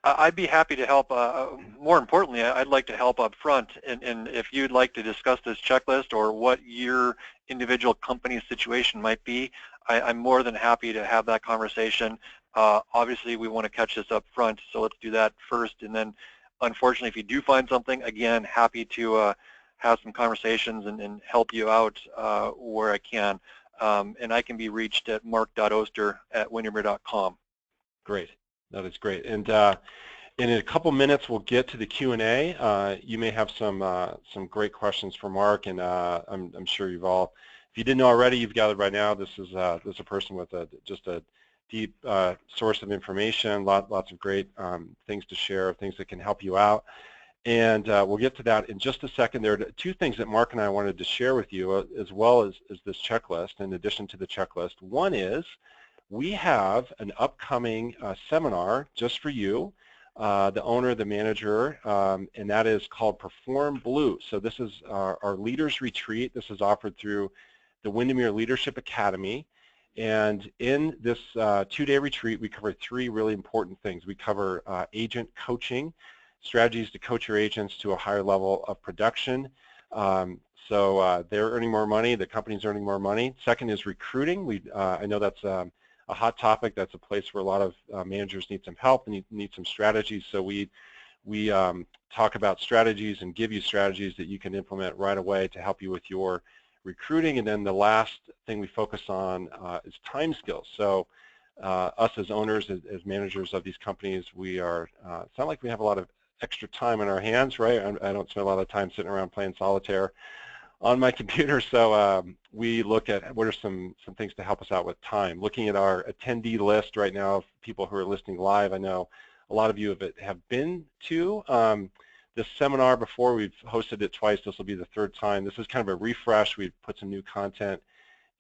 I'd be happy to help. More importantly, I'd like to help up front, and if you'd like to discuss this checklist or what your individual company's situation might be, I'm more than happy to have that conversation. Obviously, we want to catch this up front, so let's do that first, and then unfortunately, if you do find something, again, happy to have some conversations and help you out where I can. And I can be reached at mark.oster@windermere.com. Great. That is great. And in a couple minutes, we'll get to the Q&A. You may have some great questions for Mark, and I'm sure you've all, if you didn't know already, you've gathered by now. This is a person with just a deep source of information, lots of great things to share, things that can help you out. And we'll get to that in just a second. There are 2 things that Mark and I wanted to share with you, as well as this checklist, in addition to the checklist. One is we have an upcoming seminar just for you, the owner, the manager, and that is called Perform Blue. So this is our Leaders Retreat. This is offered through the Windermere Leadership Academy. And in this 2-day retreat, we cover 3 really important things. We cover agent coaching, strategies to coach your agents to a higher level of production. So they're earning more money, the company's earning more money. Second is recruiting. I know that's a hot topic. That's a place where a lot of managers need some help and need some strategies. So we talk about strategies and give you strategies that you can implement right away to help you with your recruiting. And then the last thing we focus on is time skills. So us as owners, as managers of these companies, we are, it's not like we have a lot of extra time on our hands, right? I don't spend a lot of time sitting around playing solitaire on my computer. So we look at what are some things to help us out with time. Looking at our attendee list right now of people who are listening live, I know a lot of you have been to this seminar before. We've hosted it twice. This will be the 3rd time. This is kind of a refresh. We've put some new content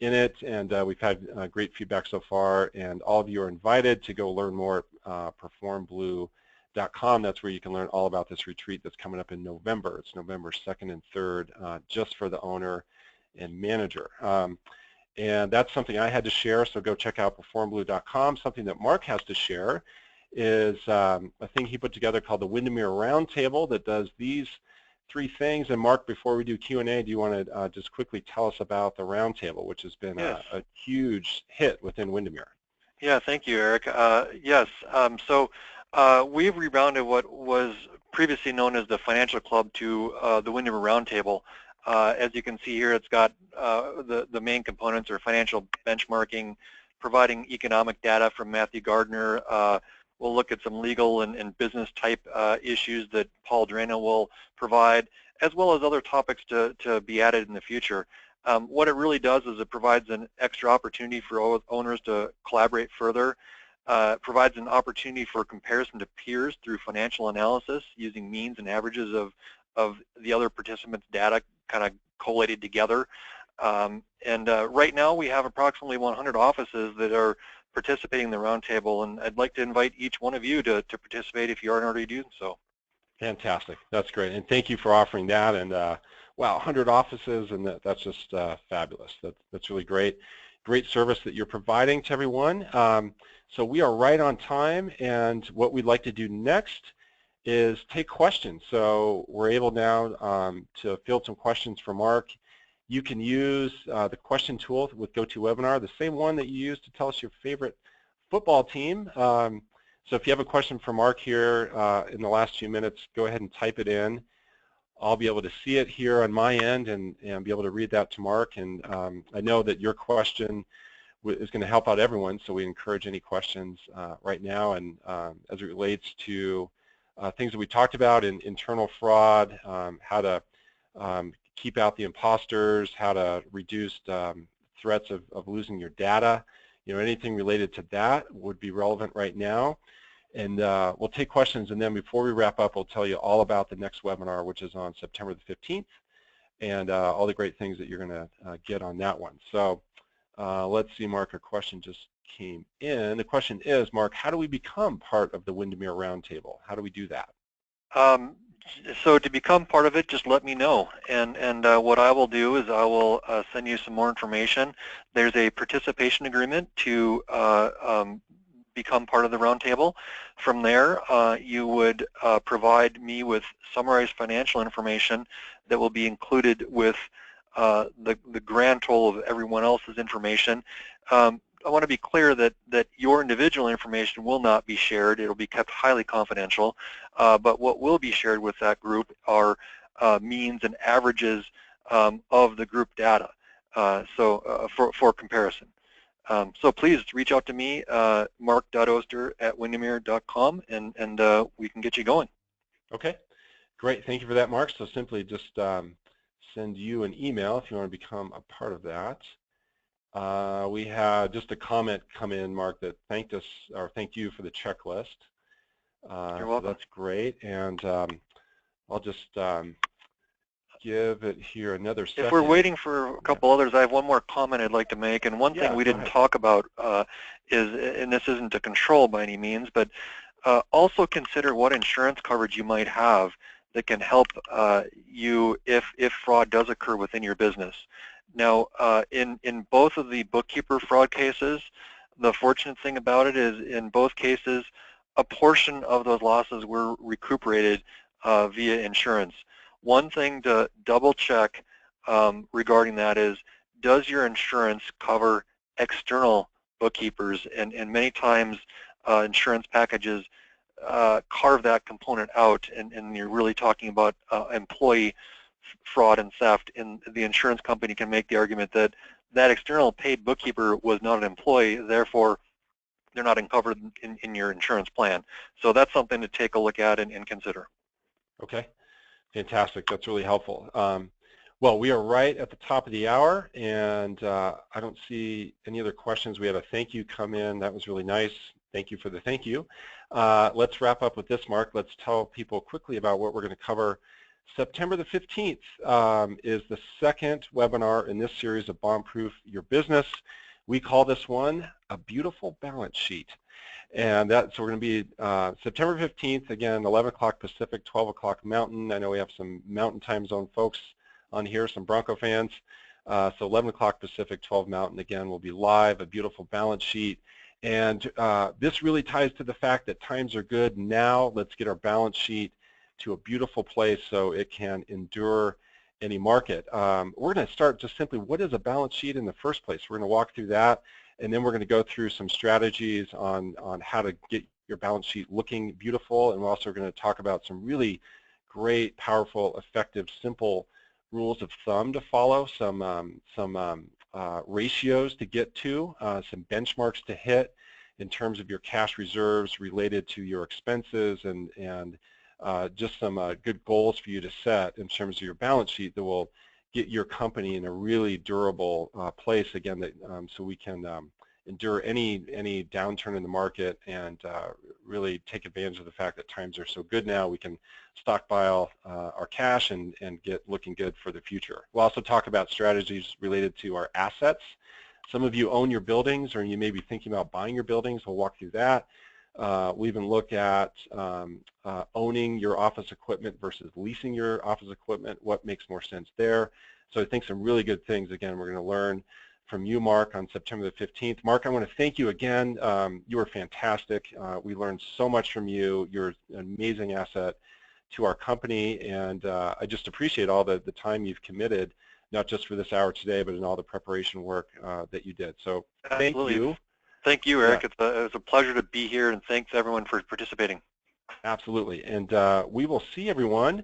in it, and we've had great feedback so far. And all of you are invited to go learn more at performblue.com. That's where you can learn all about this retreat that's coming up in November. It's November 2nd and 3rd, just for the owner and manager. And that's something I had to share, so go check out performblue.com. Something that Mark has to share is a thing he put together called the Windermere Roundtable that does these 3 things. And Mark, before we do Q&A, do you want to just quickly tell us about the Roundtable, which has been a huge hit within Windermere? Yeah, thank you, Eric. Yes, so we've rebounded what was previously known as the Financial Club to the Windermere Roundtable. As you can see here, it's got the main components are financial benchmarking, providing economic data from Matthew Gardner. We'll look at some legal and business type issues that Paul Drano will provide, as well as other topics to be added in the future. What it really does is it provides an extra opportunity for owners to collaborate further, provides an opportunity for comparison to peers through financial analysis using means and averages of the other participants' data kind of collated together. And right now we have approximately 100 offices that are participating in the roundtable, and I'd like to invite each one of you to participate if you aren't already doing so. Fantastic. That's great. And thank you for offering that. And wow, 100 offices, and that's just fabulous. That's really great. Great service that you're providing to everyone. So we are right on time, and what we'd like to do next is take questions. So we're able now to field some questions for Mark. You can use the question tool with GoToWebinar, the same one that you use to tell us your favorite football team. So if you have a question for Mark here in the last few minutes, go ahead and type it in. I'll be able to see it here on my end and be able to read that to Mark. And I know that your question is going to help out everyone, so we encourage any questions right now. And as it relates to things that we talked about in internal fraud, how to keep out the imposters, how to reduce threats of losing your data, anything related to that would be relevant right now. And we'll take questions, and then before we wrap up, we'll tell you all about the next webinar, which is on September the 15th, and all the great things that you're going to get on that one. So let's see, Mark, a question just came in. The question is, Mark, how do we become part of the Windermere Roundtable? How do we do that? So to become part of it, just let me know, and what I will do is I will send you some more information. There's a participation agreement to become part of the roundtable. From there, you would provide me with summarized financial information that will be included with the grand total of everyone else's information. I want to be clear that your individual information will not be shared. It'll be kept highly confidential. But what will be shared with that group are means and averages of the group data. For comparison. So please reach out to me, mark.oster@windermere.com, and we can get you going. Okay, great. Thank you for that, Mark. So simply just send you an email if you want to become a part of that. We had just a comment come in, Mark, that thanked you for the checklist. You're welcome. So that's great, and I'll just give it here another second. If we're waiting for a couple others, I have one more comment I'd like to make, and one thing we didn't talk about is, and this isn't a control by any means, but also consider what insurance coverage you might have that can help you if fraud does occur within your business. Now, in both of the bookkeeper fraud cases, the fortunate thing about it is in both cases, a portion of those losses were recuperated via insurance. One thing to double check regarding that is, does your insurance cover external bookkeepers? And many times insurance packages carve that component out, and you're really talking about employee fraud and theft, and the insurance company can make the argument that that external paid bookkeeper was not an employee, therefore they're not covered in your insurance plan. So that's something to take a look at and consider. Okay, fantastic. That's really helpful. Well, we are right at the top of the hour, and I don't see any other questions. We had a thank you come in. That was really nice. Thank you for the thank you. Let's wrap up with this, Mark. Let's tell people quickly about what we're going to cover. September the 15th is the second webinar in this series of Bomb-Proof Your Business. We call this one A Beautiful Balance Sheet. And so we're going to be September 15th, again, 11 o'clock Pacific, 12 o'clock Mountain. I know we have some Mountain Time Zone folks on here, some Bronco fans. So 11 o'clock Pacific, 12 Mountain, again, will be live, A Beautiful Balance Sheet. And this really ties to the fact that times are good now. Let's get our balance sheet to a beautiful place so it can endure any market. We're going to start just simply, what is a balance sheet in the first place? We're going to walk through that, and then we're going to go through some strategies on how to get your balance sheet looking beautiful, and we're also going to talk about some really great, powerful, effective, simple rules of thumb to follow, some ratios to get to, some benchmarks to hit in terms of your cash reserves related to your expenses, and just some good goals for you to set in terms of your balance sheet that will get your company in a really durable place, again, that, so we can endure any downturn in the market and really take advantage of the fact that times are so good now. We can stockpile our cash and get looking good for the future. We'll also talk about strategies related to our assets. Some of you own your buildings, or you may be thinking about buying your buildings. We'll walk through that. We'll even look at owning your office equipment versus leasing your office equipment, what makes more sense there. So I think some really good things, again, we're going to learn. from you, Mark, on September the 15th. Mark, I want to thank you again. You were fantastic. We learned so much from you. You're an amazing asset to our company, and I just appreciate all the time you've committed, not just for this hour today, but in all the preparation work that you did. So thank you. Thank you, Eric. It was a pleasure to be here, and thanks everyone for participating. Absolutely. And we will see everyone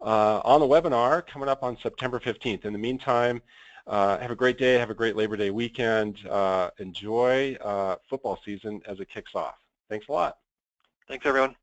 on the webinar coming up on September 15th. In the meantime, have a great day. Have a great Labor Day weekend. Enjoy football season as it kicks off. Thanks a lot. Thanks, everyone.